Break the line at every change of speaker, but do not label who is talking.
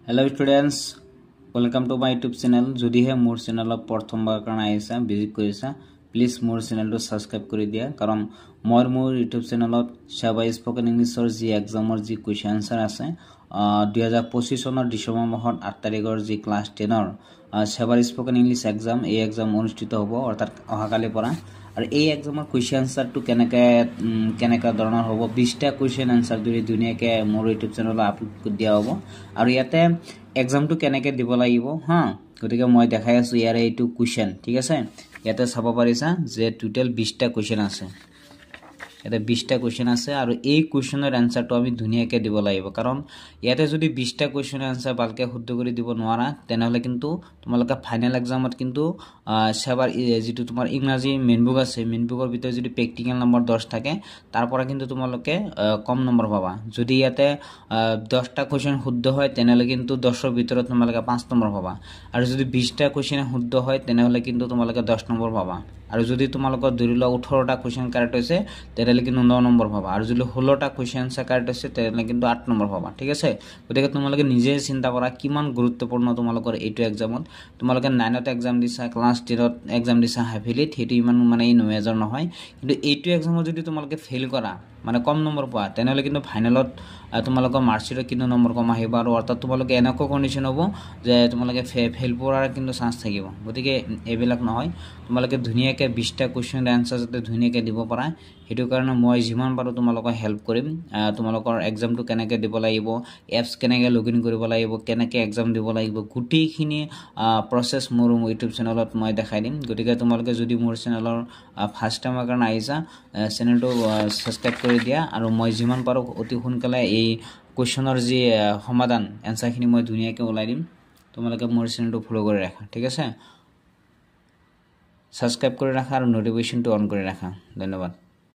Hello students, welcome to my YouTube channel. যদি হে মোৰ চেনেলত প্ৰথমবাৰ কাৰণে আহিছা ভিজিট কৰিছা প্লিজ মোৰ চেনেলটো সাবস্ক্ৰাইব কৰি দিয়া কাৰণ মই মোৰ YouTube চেনেলত সেৱা স্পোকেন ইংলিছৰ যি এক্সামৰ যি কোৱেশ্চন আনসাৰ আছে 2025 চনৰ ডিসেম্বৰ মাহৰ 8 তাৰিখৰ যি ক্লাছ 10ৰ সেৱা স্পোকেন ইংলিছ এক্সাম এই এক্সাম অনুষ্ঠিত হ'ব অৰ্থাৎ অহাকালিৰ পৰা আৰু এই এক্সামৰ কোৱেশ্চন আনসাৰটো কেনেকা ধৰণৰ হ'ব 20টা কোৱেশ্চন আনসাৰ দুনিয়াকে মোৰ YouTube চেনেলত আপলোড দিয়া হ'ব আৰু ইয়াতে এক্সামটো কেনেকে দিব লাগিব হা গতিকে মই দেখাই আছো ইয়াৰে এইটো কোৱেশ্চন ঠিক আছে ইয়াতে চাব পাৰিছা যে টোটাল 20টা কোৱেশ্চন আছে এটা 20টা কোৱেশ্চন আছে আৰু এই কোৱেশ্চনৰ আনসাৰটো আমি দুনিয়াকে দিব লাগিব কাৰণ ইয়াতে যদি 20টা কোৱেশ্চনৰ আনসাৰ ভালকে শুদ্ধ কৰি দিব নোৱাৰা তেনেহলে কিন্তু তোমালোকে ফাইনাল এক্সামত কিন্তু সেৱাৰ যেটো তোমাৰ ইংৰাজী মেইন বুক আছে মেইন বুকৰ ভিতৰত যদি প্ৰ্যাকটিক্যাল নম্বৰ 10 থাকে তাৰ পৰা কিন্তু তোমালোকে কম নম্বৰ পাবা যদি ইয়াতে 10টা কোৱেশ্চন শুদ্ধ হয় তেনেহলে কিন্তু 10ৰ ভিতৰত তোমালোকে 5 নম্বৰ পাবা আৰু যদি 20টা কোৱেশ্চন শুদ্ধ হয় তেনেহলে কিন্তু তোমালোকে 10 নম্বৰ পাবা আৰু যদি তোমালোকৰ ধৰিলো 18টা কোৱেশ্চন কাৰেক্ট হৈছে তেতিয়ালে কিন্তু 9 নম্বৰ পাবা আৰু যদি 16টা কোৱেশ্চন কাৰেক্ট হৈছে তেতিয়ালে কিন্তু 8 নম্বৰ পাবা ঠিক আছে গতিকে তোমালোকে নিজে চিন্তা কৰা কিমান গুৰুত্বপূৰ্ণ তোমালোকৰ এইটো এক্সামত তোমালোকে 9ত এক্সাম দিছা ক্লাছ 10ত এক্সাম দিছা হাইভেলিত হেতু ইমান মানে মেজৰ নহয় কিন্তু এইটো এক্সামত যদি তোমালোকে ফেইল কৰা মানে কম নম্বৰ পোৱা তেনেহলে কিন্তু ফাইনালত তোমালোকৰ মাৰ্কশিটত কিন্তু নম্বৰ কম আহিব আৰু অৰ্থাৎ তোমালোকে এনেকুৱা কন্ডিশন হ'ব যে তোমালোকে ফেইল কৰাৰ কিন্তু চান্স থাকিব গতিকে এবিলাক নহয় তোমালোকে ধুনিয়াকে 20টা কোৱেশ্চনৰ আনসাৰ যাতে ধুনিয়াকে দিব পাৰা হেতু কাৰণে মই যিমান পাৰো তোমালোকক হেল্প কৰিম তোমালোকৰ এক্সামটো কেনেকে দিব লাগিব এপছ কেনেকে লগইন কৰিব লাগিব কেনেকে এক্সাম দিব লাগিব গুটিখিনি প্ৰসেস মোৰ YouTube চেনেলত মই দেখাই দিম গতিকে তোমালোকে যদি মোৰ চেনেলৰ ফাৰ্স্ট টাইমৰ কাৰণে আহিছা চেনেলটো সাবস্ক্ৰাইব কৰি দিয়া আৰু মই যিমান পাৰো অতি সোনকালে এই কোৱেশ্চনৰ যি সমাধান এনসাৰখিনি মই ধুনিয়াকে ওলাই দিম তোমালোকে মোৰ চেনেলটো ফলো কৰি ৰাখা ঠিক আছে সাবস্ক্ৰাইব কৰি ৰাখা আৰু নোটিফিকেশনটো অন কৰি ৰাখা ধন্যবাদ